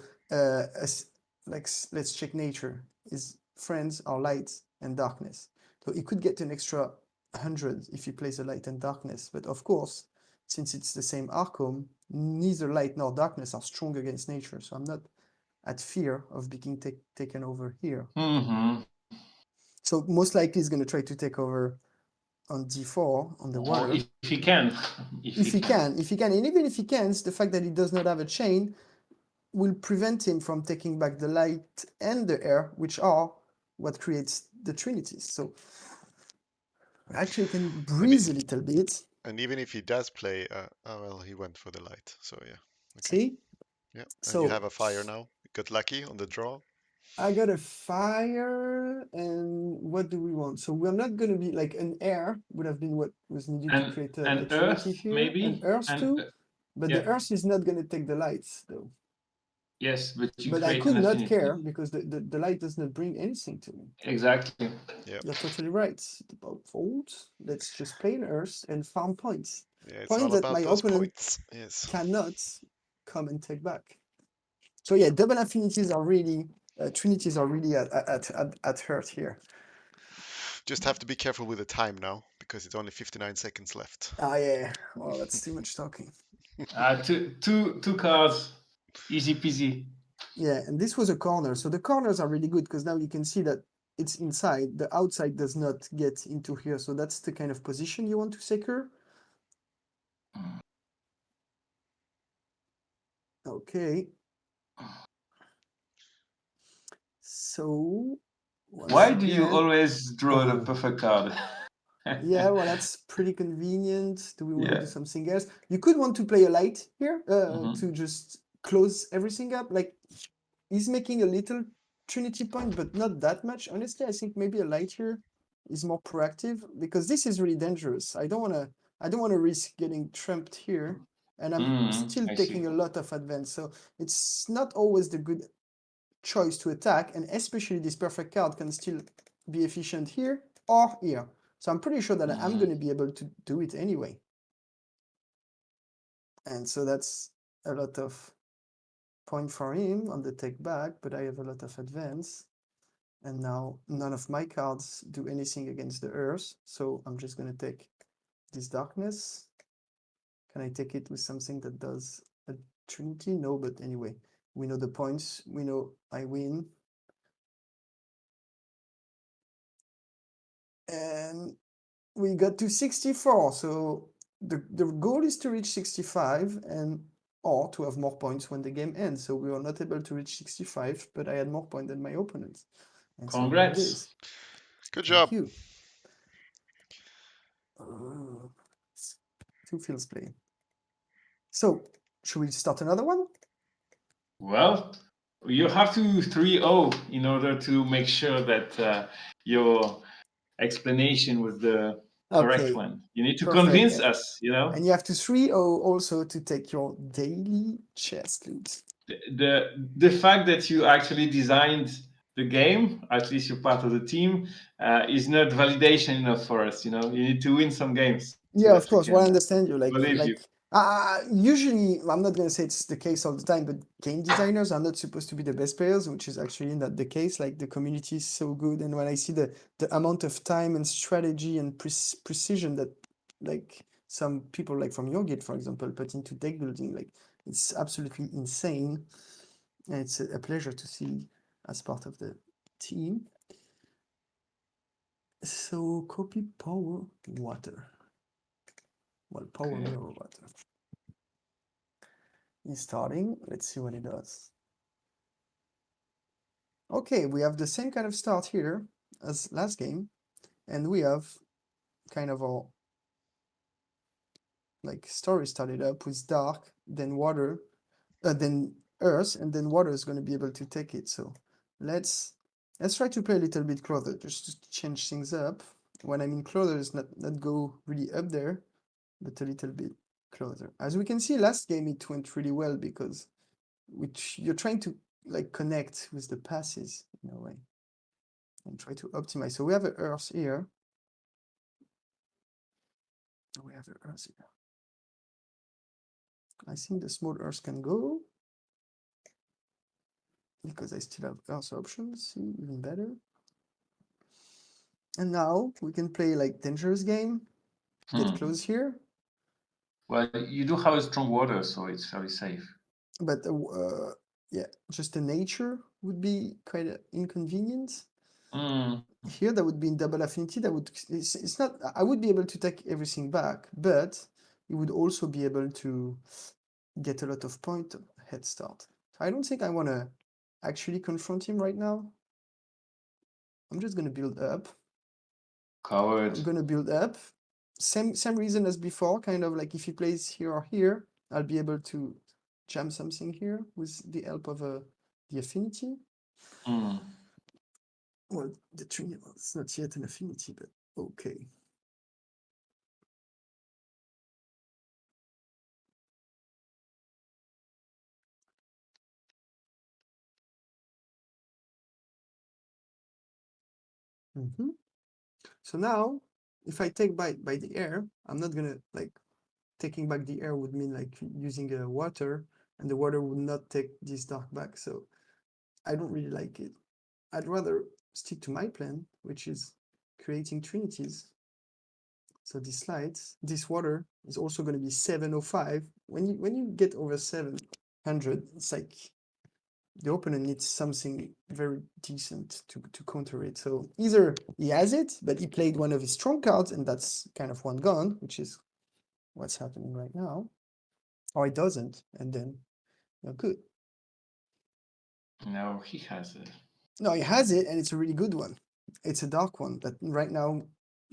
Speaker 3: like let's check nature. His friends are light and darkness. So he could get an extra 100 if he plays a light and darkness. But of course, since it's the same Arkham, neither light nor darkness are strong against nature. So I'm not at fear of being taken over here.
Speaker 2: Mm-hmm.
Speaker 3: So most likely he's going to try to take over on d4 on the
Speaker 2: Or
Speaker 3: water.
Speaker 2: if he can,
Speaker 3: If he can, and even if he can, the fact that he does not have a chain will prevent him from taking back the light and the air, which are what creates the trinities. So I actually can
Speaker 1: And
Speaker 3: breathe a little bit.
Speaker 1: and even if he does play, oh well, he went for the light. So yeah, okay,
Speaker 3: See?
Speaker 1: yeah. And you
Speaker 3: So
Speaker 1: have a fire now. You got lucky on the draw.
Speaker 3: I got a fire, and what do we want? So we're not going to be like an air would have been what was needed to
Speaker 2: and
Speaker 3: create a
Speaker 2: and
Speaker 3: trinity
Speaker 2: Earth
Speaker 3: here, an
Speaker 2: maybe,
Speaker 3: earth
Speaker 2: and
Speaker 3: too, but the
Speaker 2: yeah,
Speaker 3: earth is not going to take the lights though.
Speaker 2: yes, but you
Speaker 3: But I
Speaker 2: create
Speaker 3: could
Speaker 2: an
Speaker 3: not
Speaker 2: affinity.
Speaker 3: care because the light does not bring anything to me.
Speaker 2: Exactly.
Speaker 1: Yeah,
Speaker 3: You're totally right about fold. Let's just play an earth and farm points.
Speaker 1: yeah. It's
Speaker 3: Points
Speaker 1: all
Speaker 3: that my
Speaker 1: about those
Speaker 3: opponent
Speaker 1: points. Yes.
Speaker 3: cannot come and take back. So yeah, double affinities are really, trinities are really at hurt here.
Speaker 1: Just have to be careful with the time now because it's only 59 seconds left.
Speaker 3: Ah yeah, well that's too much talking.
Speaker 2: Two cards, easy peasy.
Speaker 3: Yeah, and this was a corner. So the corners are really good because now you can see that it's inside. The outside does not get into here. So that's the kind of position you want to secure. Okay. So once
Speaker 2: Why do you
Speaker 3: again,
Speaker 2: always draw the
Speaker 3: oh,
Speaker 2: perfect card?
Speaker 3: yeah, well, that's pretty convenient. Do we want to
Speaker 2: Yeah.
Speaker 3: do something else? You could want to play a light here
Speaker 2: Mhm.
Speaker 3: to just close everything up. Like he's making a little Trinity point, but not that much. Honestly, I think maybe a light here is more proactive because this is really dangerous. I don't want to risk getting trapped here, and I'm still
Speaker 2: I see.
Speaker 3: taking a lot of advance. So it's not always the good choice to attack, and especially this perfect card can still be efficient here or here. So I'm pretty sure that I'm going to be able to do it anyway. And so that's a lot of point for him on the take back, but I have a lot of advance. And now none of my cards do anything against the earth. So I'm just going to take this darkness. Can I take it with something that does a trinity? No, but anyway, we know the points. We know I win. And we got to 64. So the goal is to reach 65 and or to have more points when the game ends. So we were not able to reach 65, but I had more points than my opponents. And so here it
Speaker 2: Congrats.
Speaker 3: is.
Speaker 1: Good
Speaker 3: Thank
Speaker 1: job.
Speaker 3: you. Uh, two fields play. So should we start another one?
Speaker 2: Well, you have to 3-0 in order to make sure that your explanation was the correct
Speaker 3: Okay,
Speaker 2: one. You need to
Speaker 3: perfect.
Speaker 2: convince us, you know.
Speaker 3: And you have to 3-0 also to take your daily chest loot.
Speaker 2: The fact that you actually designed the game, at least you're part of the team, is not validation enough for us. You know, you need to win some games so
Speaker 3: Yeah,
Speaker 2: that
Speaker 3: of
Speaker 2: we
Speaker 3: course.
Speaker 2: can
Speaker 3: Well, I understand you.
Speaker 2: believe you.
Speaker 3: Usually, I'm not gonna say it's the case all the time, but game designers are not supposed to be the best players, which is actually not the case. Like the community is so good, and when I see the amount of time and strategy and precision that like some people like from your guild, for example, put into deck building, like it's absolutely insane, and it's a pleasure to see as part of the team. So copy power water. Well, power
Speaker 2: Okay.
Speaker 3: mirror water. Is starting. Let's see what it does. Okay, we have the same kind of start here as last game, and we have kind of our like story started up with dark, then water, then earth, and then water is going to be able to take it. So let's try to play a little bit closer, just to change things up. When I mean closer, is not go really up there, but a little bit closer. As we can see, last game it went really well because which you're trying to like connect with the passes in a way and try to optimize. So we have an earth here. We have an earth here. I think the small earth can go because I still have earth options. See, even better. And now we can play like dangerous game. Get close here,
Speaker 2: Well, you do have a strong water, so it's very safe.
Speaker 3: but yeah, just the nature would be quite inconvenient.
Speaker 2: Mm.
Speaker 3: Here that would be in double affinity. That would it's not. I would be able to take everything back, but it would also be able to get a lot of point head start. I don't think I want to actually confront him right now. I'm just going to build up.
Speaker 2: Coward.
Speaker 3: I'm going to build up. Same reason as before, kind of like if he plays here or here, I'll be able to jam something here with the help of the affinity.
Speaker 2: Mm.
Speaker 3: Well, the tree, it's not yet an affinity, but okay. So now, if I take by the air, I'm not gonna like taking back the air would mean like using a water, and the water would not take this dark back. So I don't really like it. I'd rather stick to my plan, which is creating trinities. So this slides, this water is also going to be 705. When you get over 700, it's like the opponent needs something very decent to counter it. So either he has it, but he played one of his strong cards, and that's kind of one gone, which is what's happening right now, or he doesn't, and then you're good.
Speaker 2: No, he has it.
Speaker 3: No, he has it, and it's a really good one. It's a dark one that right now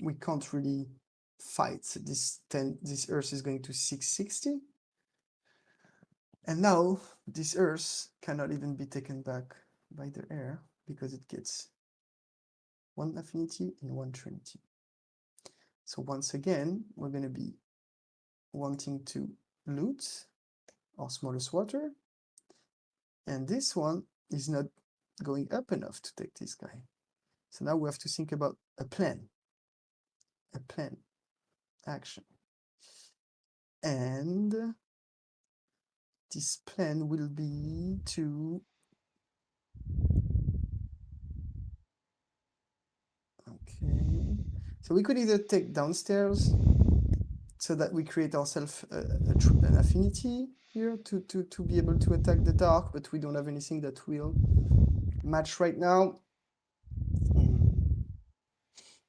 Speaker 3: we can't really fight. So this Earth is going to 660, and now this Earth cannot even be taken back by the air because it gets one affinity and one trinity. So once again, we're going to be wanting to loot our smallest water, and this one is not going up enough to take this guy. So now we have to think about a plan action. And this plan will be to okay. So we could either take downstairs so that we create ourselves an affinity here to be able to attack the dark, but we don't have anything that will match right now.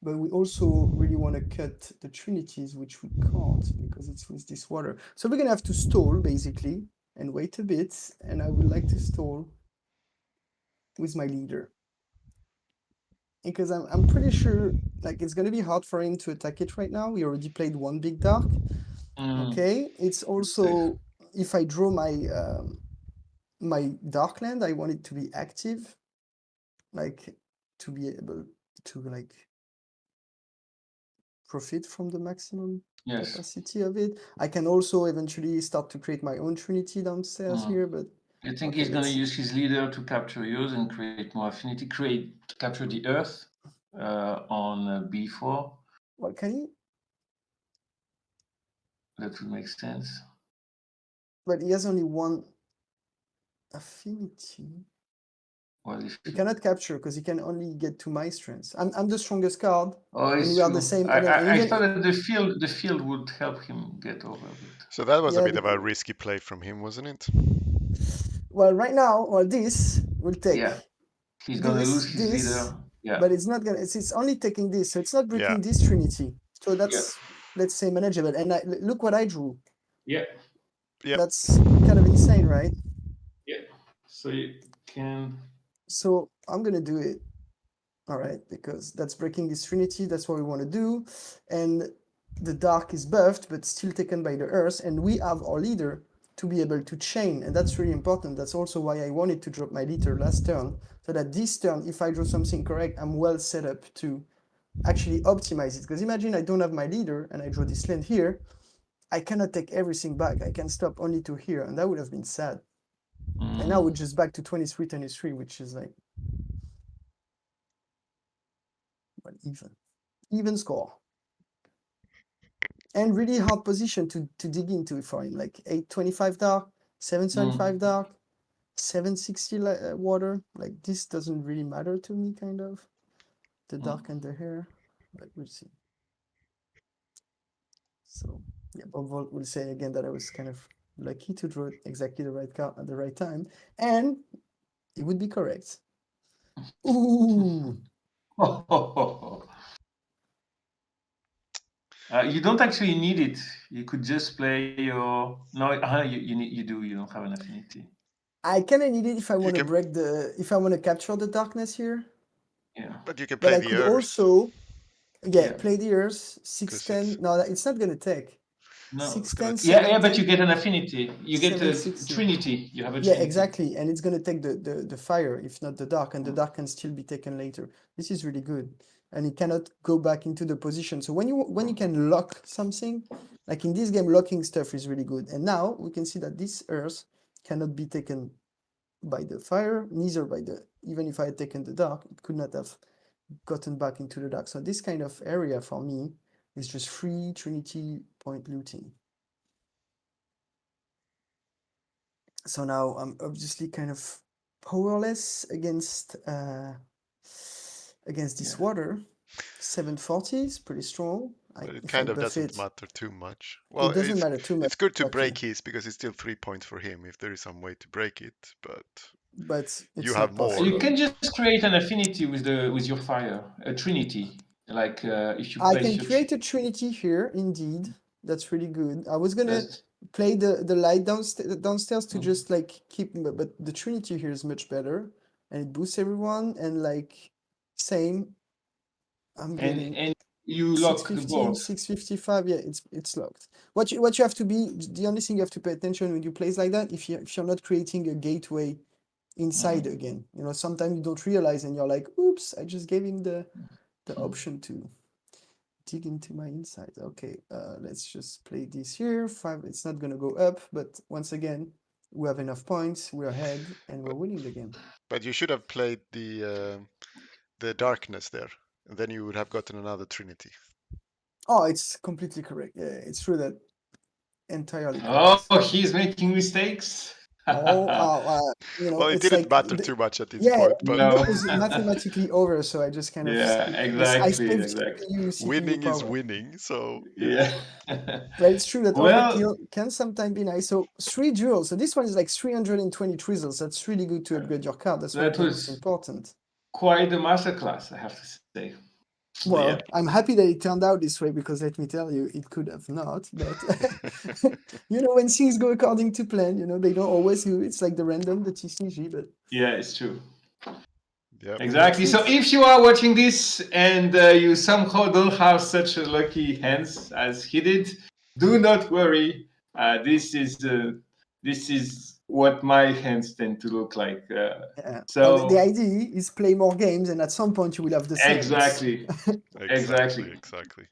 Speaker 3: But we also really want to cut the trinities, which we can't because it's with this water. So we're gonna have to stall basically and wait a bit. And I would like to stall with my leader because I'm pretty sure like it's gonna be hard for him to attack it right now. We already played one big dark. Okay, it's also if I draw my dark land, I want it to be active, like to be able to like profit from the maximum
Speaker 2: Yes.
Speaker 3: capacity of it. I can also eventually start to create my own trinity downstairs here, but
Speaker 2: I think
Speaker 3: okay,
Speaker 2: he's going to use his leader to capture yours and create more affinity, capture the Earth on B4.
Speaker 3: Well, can he?
Speaker 2: That would make sense.
Speaker 3: But he has only one affinity.
Speaker 2: Well,
Speaker 3: He cannot capture because he can only get to my strengths. I'm the strongest card,
Speaker 2: oh,
Speaker 3: and we are the same again.
Speaker 2: I thought that the field would help him get over it.
Speaker 1: So that was a
Speaker 3: Yeah,
Speaker 1: bit of a risky play from him, wasn't it?
Speaker 3: well, right now, well, this will take
Speaker 2: Yeah, he's going to lose his
Speaker 3: this,
Speaker 2: leader. Yeah,
Speaker 3: but it's not gonna. It's only taking this, so it's not
Speaker 1: Yeah.
Speaker 3: breaking this trinity. So
Speaker 2: yeah,
Speaker 3: that's let's say manageable. And look what I drew.
Speaker 2: yeah,
Speaker 1: Yep.
Speaker 3: That's kind of insane, right?
Speaker 2: yeah. So you can.
Speaker 3: So I'm gonna do it. All right, because that's breaking this trinity. That's what we want to do, and the dark is buffed, but still taken by the earth, and we have our leader to be able to chain, and that's really important. That's also why I wanted to drop my leader last turn, so that this turn, if I draw something correct, I'm well set up to actually optimize it. Because imagine I don't have my leader and I draw this land here, I cannot take everything back. I can stop only to here, and that would have been sad. And now we're just back to 23-23, which is like well, even score. And really hard position to dig into for him, like 825 dark, 775 dark, 760 water. Like this doesn't really matter to me, kind of. The dark and the hair, but we'll see. So yeah, Bob Volt will say again that I was kind of lucky to draw exactly the right card at the right time, and it would be correct. Ooh.
Speaker 2: You don't actually need it. You could just play your no. You do. You don't have an affinity.
Speaker 3: I kind of need it if I want to
Speaker 1: can-
Speaker 3: break if I want to capture the darkness here.
Speaker 2: Yeah.
Speaker 1: But you can
Speaker 3: But
Speaker 1: play
Speaker 3: I
Speaker 1: the
Speaker 3: could
Speaker 1: Earth
Speaker 3: also,
Speaker 2: Yeah.
Speaker 3: play the Earth,
Speaker 1: because it's
Speaker 3: 610. No, it's not going to take.
Speaker 2: No.
Speaker 3: 610,
Speaker 2: Yeah, but you
Speaker 3: 710,
Speaker 2: get an affinity. You get a
Speaker 3: 760.
Speaker 2: trinity. You have a
Speaker 3: Yeah,
Speaker 2: trinity.
Speaker 3: exactly. And it's going to take the fire, if not the dark, and the dark can still be taken later. This is really good. And it cannot go back into the position. So when you can lock something, like in this game, locking stuff is really good. And now we can see that this Earth cannot be taken by the fire, neither by even if I had taken the dark, it could not have gotten back into the dark. So this kind of area for me is just free Trinity point looting. So now I'm obviously kind of powerless against this water. 740 is pretty strong.
Speaker 1: but it
Speaker 3: If I
Speaker 1: kind of
Speaker 3: buff
Speaker 1: doesn't
Speaker 3: it,
Speaker 1: matter too much. Well,
Speaker 3: it doesn't matter too much.
Speaker 1: it's good to
Speaker 3: Exactly.
Speaker 1: break his because it's still 3 points for him if there is some way to break it. But
Speaker 3: but
Speaker 1: You
Speaker 3: it's
Speaker 1: have
Speaker 3: not
Speaker 1: more.
Speaker 2: You
Speaker 3: possible.
Speaker 2: can just create an affinity with your fire, a trinity. Like if you
Speaker 3: I
Speaker 2: place
Speaker 3: can
Speaker 2: your
Speaker 3: create a trinity here, indeed. That's really good. I was gonna
Speaker 2: that's,
Speaker 3: play the light downstairs to
Speaker 2: mm.
Speaker 3: just like keep, but the trinity here is much better, and it boosts everyone. And like same, I'm getting
Speaker 2: and you lock the
Speaker 3: 650,
Speaker 2: board.
Speaker 3: 655. Yeah, it's locked. What you have to be, the only thing you have to pay attention when you place like that, if you're not creating a gateway inside
Speaker 2: Mhm.
Speaker 3: again. You know, sometimes you don't realize and you're like, oops, I just gave him the option to dig into my inside. Okay, let's just play this here. 5, it's not gonna go up, but once again, we have enough points, we're ahead, and we're
Speaker 1: But
Speaker 3: winning the game.
Speaker 1: but you should have played the darkness there, and then you would have gotten another Trinity.
Speaker 3: Oh, it's completely correct. Yeah, it's true that entirely
Speaker 2: Oh,
Speaker 3: correct.
Speaker 2: he's making mistakes.
Speaker 3: No,
Speaker 1: Well, it
Speaker 3: it's
Speaker 1: didn't
Speaker 3: like,
Speaker 1: matter too much at this
Speaker 3: yeah,
Speaker 1: point,
Speaker 3: the
Speaker 1: but
Speaker 3: game
Speaker 2: No.
Speaker 3: is mathematically over, so I just kind of
Speaker 2: Yeah,
Speaker 3: skip. I
Speaker 2: exactly,
Speaker 3: saved
Speaker 2: exactly.
Speaker 3: CPU
Speaker 1: winning is
Speaker 3: power.
Speaker 1: winning. So yeah,
Speaker 2: Yeah.
Speaker 3: But it's true that
Speaker 2: Well,
Speaker 3: overkill can sometimes be nice. So 3 jewels. So this one is like 320 treasures. That's really good to upgrade your card. That's one of
Speaker 2: that
Speaker 3: the most
Speaker 2: was
Speaker 3: important.
Speaker 2: quite a masterclass, I have to say. But yeah,
Speaker 3: Well, I'm happy that it turned out this way because let me tell you, it could have not. But when things go according to plan, they don't always do. It's like the random, the TCG, but
Speaker 2: yeah, it's true.
Speaker 1: yep.
Speaker 3: that's
Speaker 2: Exactly. So
Speaker 3: it.
Speaker 2: if you are watching this and you somehow don't have such a lucky hands as he did, do not worry. This is what my hands tend to look like.
Speaker 3: Yeah. Well, the
Speaker 2: So
Speaker 3: idea is play more games, and at some point you will have the sense.
Speaker 2: exactly,
Speaker 1: Exactly,
Speaker 2: exactly.
Speaker 1: exactly.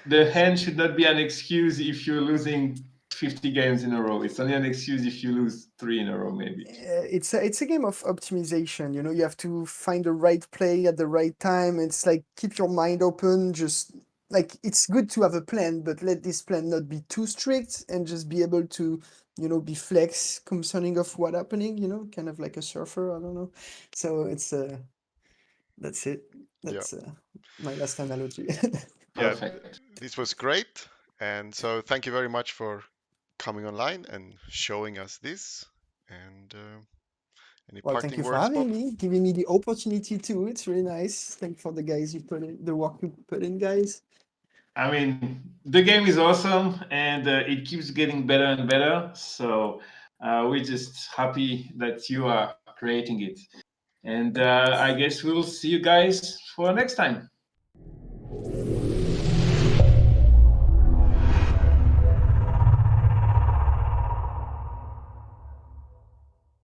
Speaker 2: The hand should not be an excuse if you're losing 50 games in a row. It's only an excuse if you lose three in a row, maybe.
Speaker 3: It's a game of optimization. You have to find the right play at the right time. It's like keep your mind open. Just like it's good to have a plan, but let this plan not be too strict and just be able to, be flex concerning of what happening. Kind of like a surfer. I don't know. So that's it.
Speaker 1: Yeah,
Speaker 3: That's my last analogy.
Speaker 1: yeah.
Speaker 2: Perfect.
Speaker 1: This was great, and so thank you very much for coming online and showing us this. And any
Speaker 3: Well, thank
Speaker 1: parting
Speaker 3: you for
Speaker 1: words,
Speaker 3: having
Speaker 1: Bob?
Speaker 3: me, giving me the opportunity too. It's really nice. Thank you for the guys you put in, the work you put in, guys.
Speaker 2: I mean, the game is awesome and it keeps getting better and better. So we're just happy that you are creating it. And I guess we'll see you guys for next time.